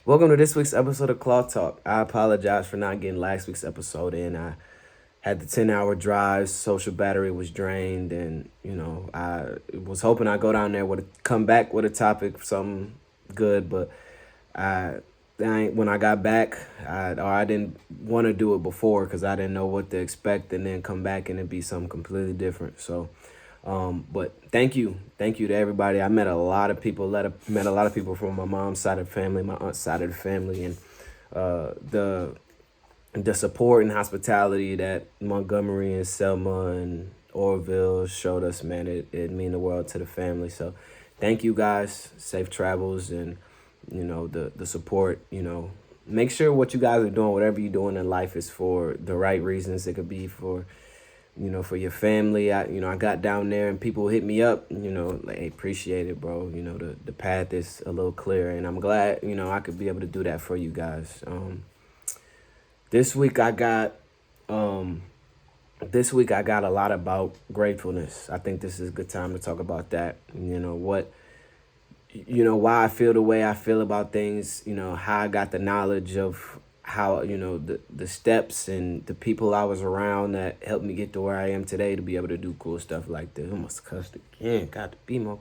Welcome to this week's episode of Cloth Talk. I apologize for not getting last week's episode in. I had the 10-hour drive, social battery was drained, and I was hoping I'd go down there with come back with a topic, something good, but when I got back, I didn't want to do it before because I didn't know what to expect, and then come back and it'd be something completely different. So, but thank you to everybody. I met a lot of people. Met a lot of people from my mom's side of the family, my aunt's side of the family, and the support and hospitality that Montgomery and Selma and Orville showed us, man, it mean the world to the family. So thank you guys. Safe travels, and the support. Make sure what you guys are doing, whatever you're doing in life, is for the right reasons. It could be for for your family. I got down there and people hit me up, like, hey, appreciate it, bro. The path is a little clearer, and I'm glad, I could be able to do that for you guys. This week I got a lot about gratefulness. I think this is a good time to talk about that. Why I feel the way I feel about things, how I got the knowledge of how, the steps and the people I was around that helped me get to where I am today to be able to do cool stuff like this. I almost cussed again. Got to be more.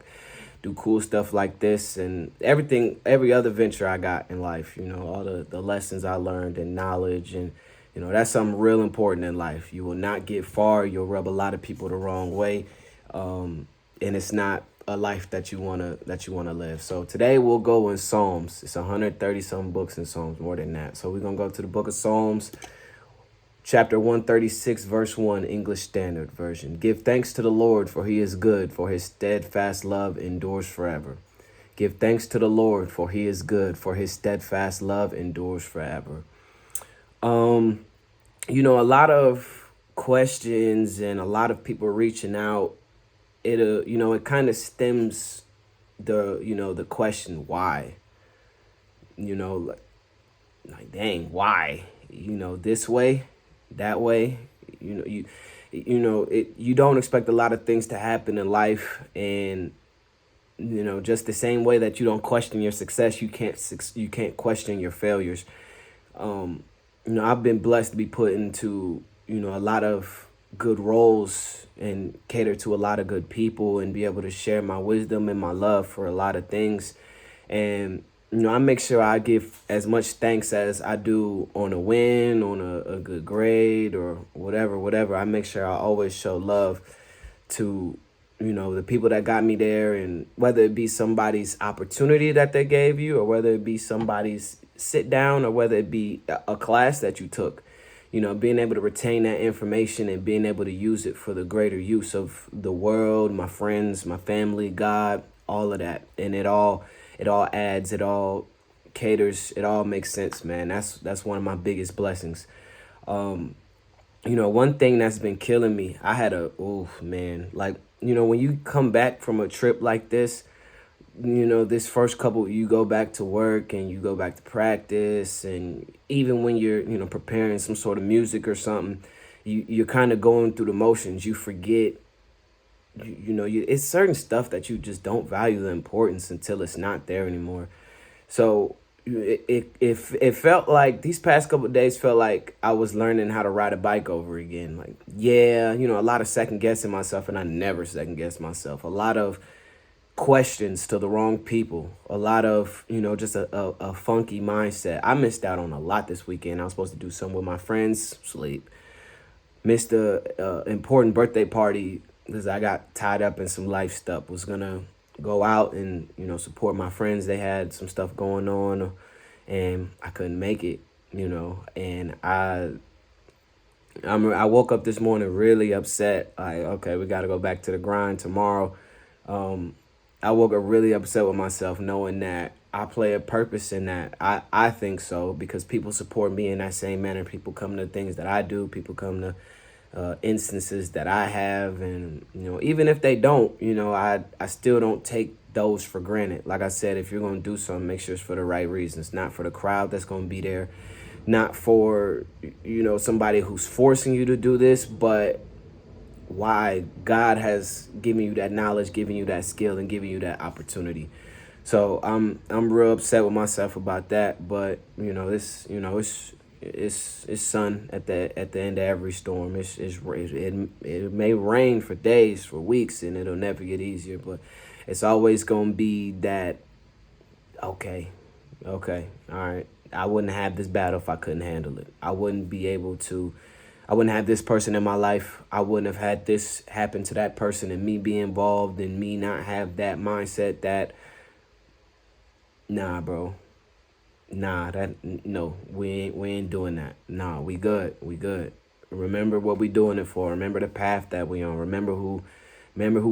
Do cool stuff like this and every other venture I got in life, all the lessons I learned and knowledge, and that's something real important in life. You will not get far. You'll rub a lot of people the wrong way. And it's not a life that you wanna live. So today we'll go in Psalms. It's 130 some books in Psalms, more than that. So we're gonna go to the book of Psalms, chapter 136, verse 1, English Standard Version. Give thanks to the Lord, for he is good, for his steadfast love endures forever. Give thanks to the Lord, for he is good, for his steadfast love endures forever. A lot of questions and a lot of people reaching out. It kind of stems the question why. Like dang, why? This way, that way. You don't expect a lot of things to happen in life, and just the same way that you don't question your success, you can't question your failures. I've been blessed to be put into a lot of good roles and cater to a lot of good people and be able to share my wisdom and my love for a lot of things. And I make sure I give as much thanks as I do on a win, on a good grade, or whatever. I make sure I always show love to the people that got me there, and whether it be somebody's opportunity that they gave you, or whether it be somebody's sit down, or whether it be a class that you took. Being able to retain that information and being able to use it for the greater use of the world, my friends, my family, God, all of that. And it all adds, it all caters, it all makes sense, man. That's one of my biggest blessings. One thing that's been killing me, I had when you come back from a trip like this, this first couple, you go back to work and you go back to practice, and even when you're preparing some sort of music or something, you're kind of going through the motions. You forget, it's certain stuff that you just don't value the importance until it's not there anymore. So it felt like these past couple of days felt like I was learning how to ride a bike over again. Like, yeah, a lot of second guessing myself, and I never second guess myself. A lot of questions to the wrong people, a lot of just a funky mindset. I missed out on a lot this weekend. I was supposed to do something with my friends, sleep, missed a important birthday party because I got tied up in some life stuff. Was gonna go out and support my friends. They had some stuff going on, and I couldn't make it. And I woke up this morning really upset. Like, okay, we got to go back to the grind tomorrow. I woke up really upset with myself, knowing that I play a purpose in that. I think so, because people support me in that same manner. People come to things that I do. People come to instances that I have. And, even if they don't, I still don't take those for granted. Like I said, if you're going to do something, make sure it's for the right reasons, not for the crowd that's going to be there, not for, somebody who's forcing you to do this, but why God has given you that knowledge, given you that skill, and giving you that opportunity. So I'm real upset with myself about that. But it's sun at the end of every storm. It may rain for days, for weeks, and it'll never get easier. But it's always gonna be that. Okay, okay, all right. I wouldn't have this battle if I couldn't handle it. I wouldn't be able to. I wouldn't have this person in my life. I wouldn't have had this happen to that person, and me be involved, and me not have that mindset that, nah, bro. Nah, no, we ain't doing that. Nah, we good. We good. Remember what we doing it for. Remember the path that we on. Remember who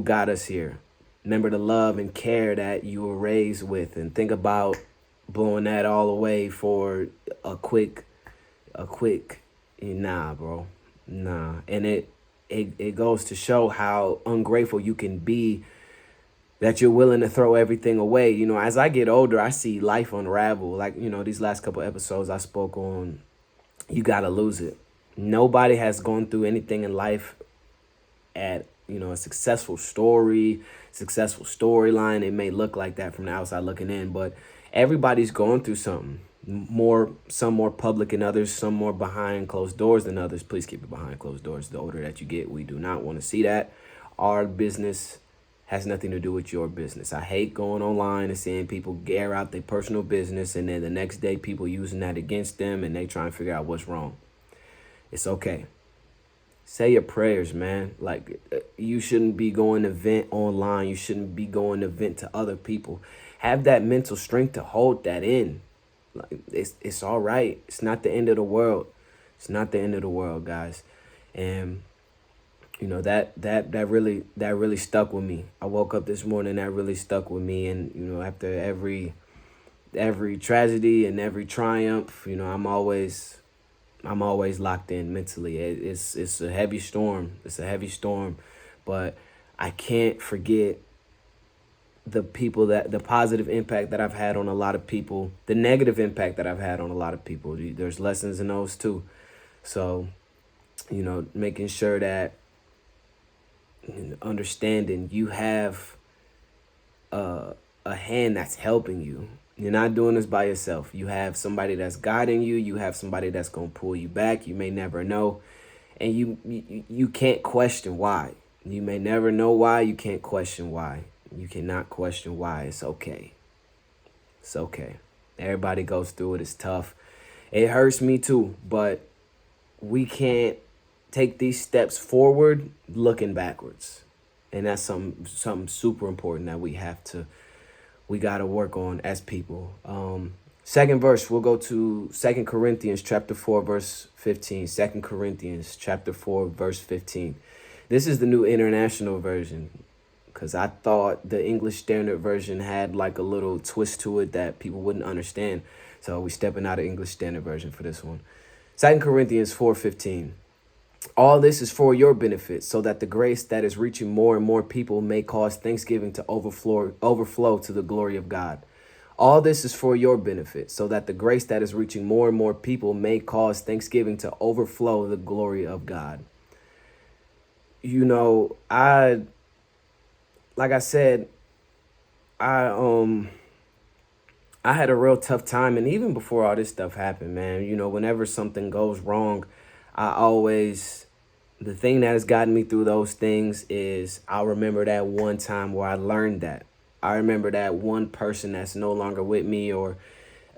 got us here. Remember the love and care that you were raised with, and think about blowing that all away for a quick nah, bro. Nah. And it goes to show how ungrateful you can be, that you're willing to throw everything away. As I get older, I see life unravel. Like, these last couple episodes I spoke on, you gotta lose it. Nobody has gone through anything in life at, a successful storyline. It may look like that from the outside looking in, but everybody's going through something. Some more public than others, some more behind closed doors than others. Please keep it behind closed doors. The older that you get, we do not want to see that. Our business has nothing to do with your business. I hate going online and seeing people air out their personal business, and then the next day people using that against them, and they try and figure out what's wrong. It's okay. Say your prayers, man. Like, you shouldn't be going to vent online. You shouldn't be going to vent to other people. Have that mental strength to hold that in. Like, it's all right. It's not the end of the world. It's not the end of the world, guys. And that really stuck with me. I woke up this morning, that really stuck with me. And after every tragedy and every triumph, I'm always locked in mentally. It's a heavy storm. It's a heavy storm, but I can't forget the positive impact that I've had on a lot of people, the negative impact that I've had on a lot of people. There's lessons in those too. So, making sure that, understanding you have a hand that's helping you. You're not doing this by yourself. You have somebody that's guiding you. You have somebody that's going to pull you back. You may never know. And you can't question why. You may never know why. You can't question why. You cannot question why. It's okay. It's okay. Everybody goes through it. It's tough. It hurts me too. But we can't take these steps forward looking backwards. And that's something super important that we got to work on as people. Second verse, we'll go to 2 Corinthians chapter 4, verse 15. 2 Corinthians chapter 4, verse 15. This is the New International Version, because I thought the English Standard Version had like a little twist to it that people wouldn't understand. So we're stepping out of English Standard Version for this one. 2 Corinthians 4:15. All this is for your benefit, so that the grace that is reaching more and more people may cause thanksgiving to overflow to the glory of God. All this is for your benefit, so that the grace that is reaching more and more people may cause thanksgiving to overflow the glory of God. Like I said, I had a real tough time, and even before all this stuff happened, man, whenever something goes wrong, the thing that has gotten me through those things is I'll remember that one time where I learned that. I remember that one person that's no longer with me, or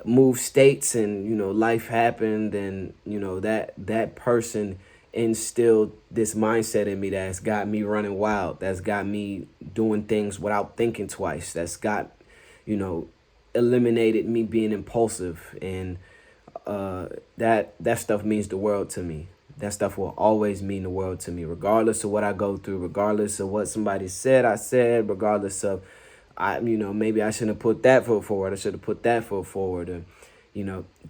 moved states, and, life happened, and, that person instilled this mindset in me that's got me running wild, that's got me doing things without thinking twice, that's got, eliminated me being impulsive. And that stuff means the world to me. That stuff will always mean the world to me, regardless of what I go through, regardless of what somebody said, regardless of, maybe I shouldn't have put that foot forward. I should have put that foot forward. And,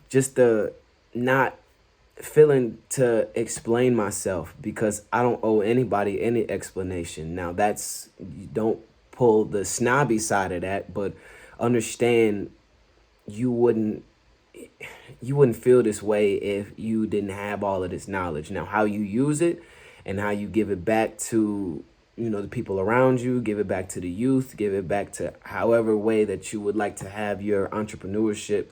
just the not feeling to explain myself, because I don't owe anybody any explanation. Now, you don't pull the snobby side of that, but understand you wouldn't feel this way if you didn't have all of this knowledge. Now, how you use it and how you give it back to the people around you, give it back to the youth, give it back to however way that you would like to have your entrepreneurship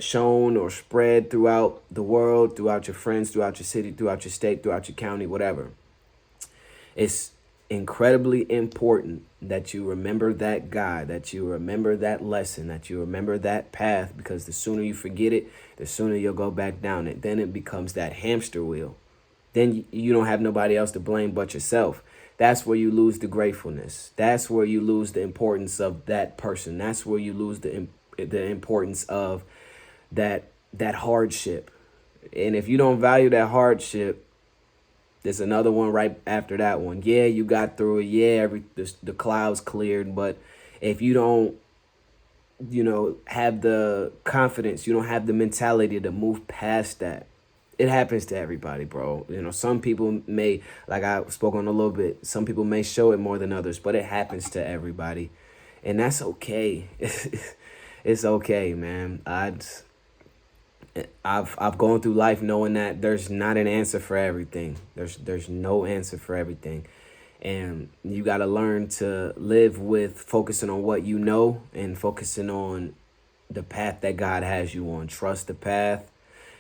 shown or spread throughout the world, throughout your friends, throughout your city, throughout your state, throughout your county, whatever. It's incredibly important that you remember that God, that you remember that lesson, that you remember that path, because the sooner you forget it, the sooner you'll go back down it. Then it becomes that hamster wheel. Then you don't have nobody else to blame but yourself. That's where you lose the gratefulness. That's where you lose the importance of that person. That's where you lose the importance of that hardship. And if you don't value that hardship, there's another one right after that one. Yeah, you got through it. Yeah, the clouds cleared. But if you don't, have the confidence, you don't have the mentality to move past that. It happens to everybody, bro. Some people may, like I spoke on a little bit, some people may show it more than others, but it happens to everybody. And that's okay. It's okay, man. I've gone through life knowing that there's not an answer for everything. There's no answer for everything. And you got to learn to live with focusing on what you know and focusing on the path that God has you on. Trust the path.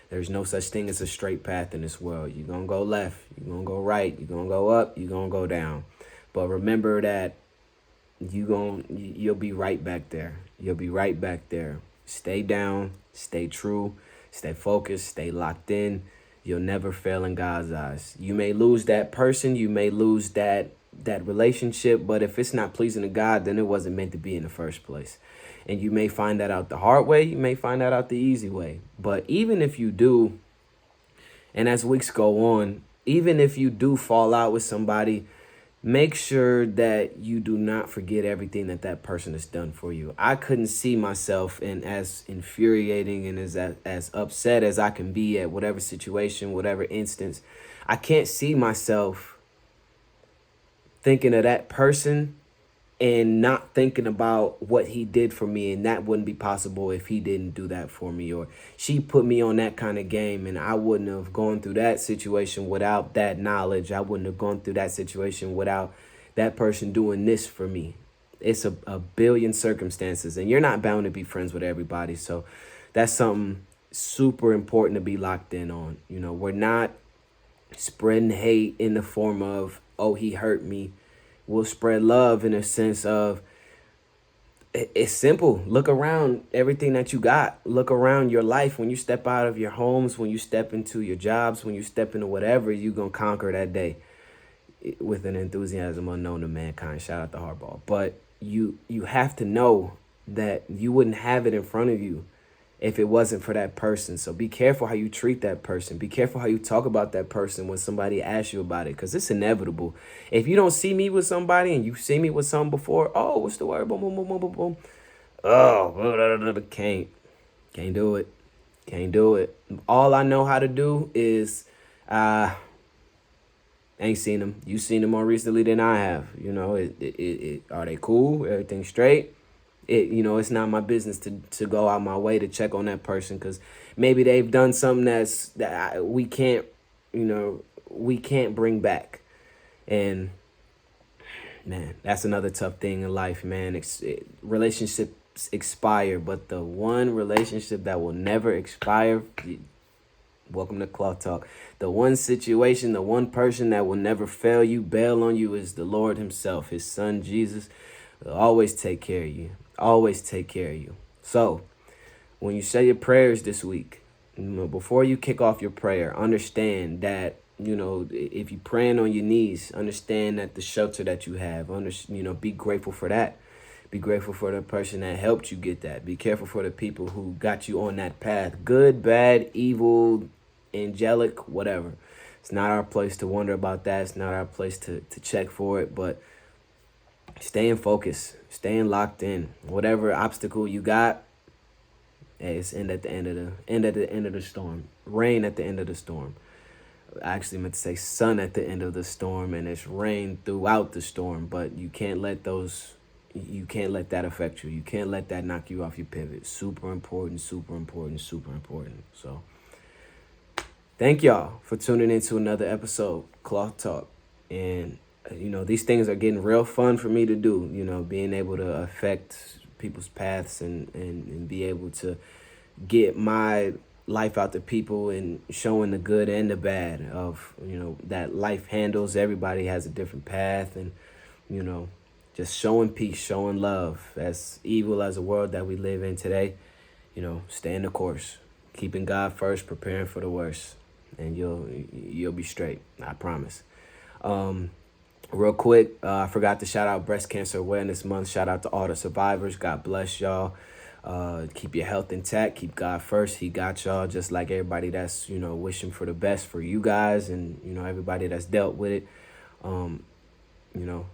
There's no such thing as a straight path in this world. You're going to go left. You're going to go right. You're going to go up. You're going to go down. But remember that you'll be right back there. You'll be right back there. Stay down. Stay true. Stay focused. Stay locked in. You'll never fail in God's eyes. You may lose that person. You may lose that relationship. But if it's not pleasing to God, then it wasn't meant to be in the first place. And you may find that out the hard way. You may find that out the easy way. But even if you do, and as weeks go on, even if you do fall out with somebody, make sure that you do not forget everything that person has done for you. I couldn't see myself, and as infuriating and as upset as I can be at whatever situation, whatever instance, I can't see myself thinking of that person and not thinking about what he did for me. And that wouldn't be possible if he didn't do that for me, or she put me on that kind of game, and I wouldn't have gone through that situation without that knowledge. I wouldn't have gone through that situation without that person doing this for me. It's a billion circumstances, and you're not bound to be friends with everybody. So that's something super important to be locked in on. We're not spreading hate in the form of, oh, he hurt me. We'll spread love in a sense of, it's simple. Look around everything that you got. Look around your life. When you step out of your homes, when you step into your jobs, when you step into whatever, you're going to conquer that day with an enthusiasm unknown to mankind. Shout out to Hardball. But you have to know that you wouldn't have it in front of you if it wasn't for that person. So be careful how you treat that person. Be careful how you talk about that person when somebody asks you about it, because it's inevitable. If you don't see me with somebody and you see me with something before, oh, what's the word? Boom, boom, boom, boom, boom, boom. Oh, can't do it. Can't do it. All I know how to do is, ain't seen them. You seen them more recently than I have. Are they cool? Everything straight? It's not my business to go out my way to check on that person, because maybe they've done something we can't bring back. And man, that's another tough thing in life, man. Relationships expire, but the one relationship that will never expire, welcome to Cloth Talk. The one situation, the one person that will never fail you, bail on you, is the Lord himself. His son, Jesus, will always take care of you. Always take care of you. So when you say your prayers this week, before you kick off your prayer, understand that, if you're praying on your knees, understand that the shelter that you have, be grateful for that. Be grateful for the person that helped you get that. Be careful for the people who got you on that path. Good, bad, evil, angelic, whatever. It's not our place to wonder about that. It's not our place to check for it, but staying focused, staying locked in. Whatever obstacle you got, hey, it's end at the end of the storm. Rain at the end of the storm. I actually meant to say sun at the end of the storm, and it's rain throughout the storm. But you can't let that affect you. You can't let that knock you off your pivot. Super important, super important, super important. So thank y'all for tuning into another episode, Cloth Talk. And these things are getting real fun for me to do. Being able to affect people's paths and be able to get my life out to people and showing the good and the bad of, that life handles. Everybody has a different path, and, you know, just showing peace, showing love. As evil as the world that we live in today, staying the course, keeping God first, preparing for the worst, and you'll be straight. I promise. Real quick, I forgot to shout out Breast Cancer Awareness Month. Shout out to all the survivors. God bless y'all. Keep your health intact. Keep God first. He got y'all, just like everybody that's, wishing for the best for you guys, and, everybody that's dealt with it. You know,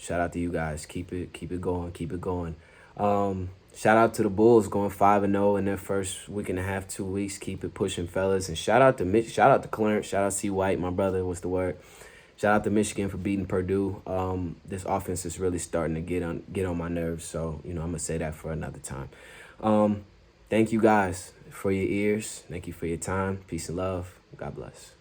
Shout out to you guys. Keep it going. Keep it going. Shout out to the Bulls going 5-0 in their first week and a half, 2 weeks. Keep it pushing, fellas. And shout out to Mitch. Shout out to Clarence. Shout out to C. White, my brother. What's the word? Shout out to Michigan for beating Purdue. This offense is really starting to get on my nerves. So, I'm gonna say that for another time. Thank you guys for your ears. Thank you for your time. Peace and love. God bless.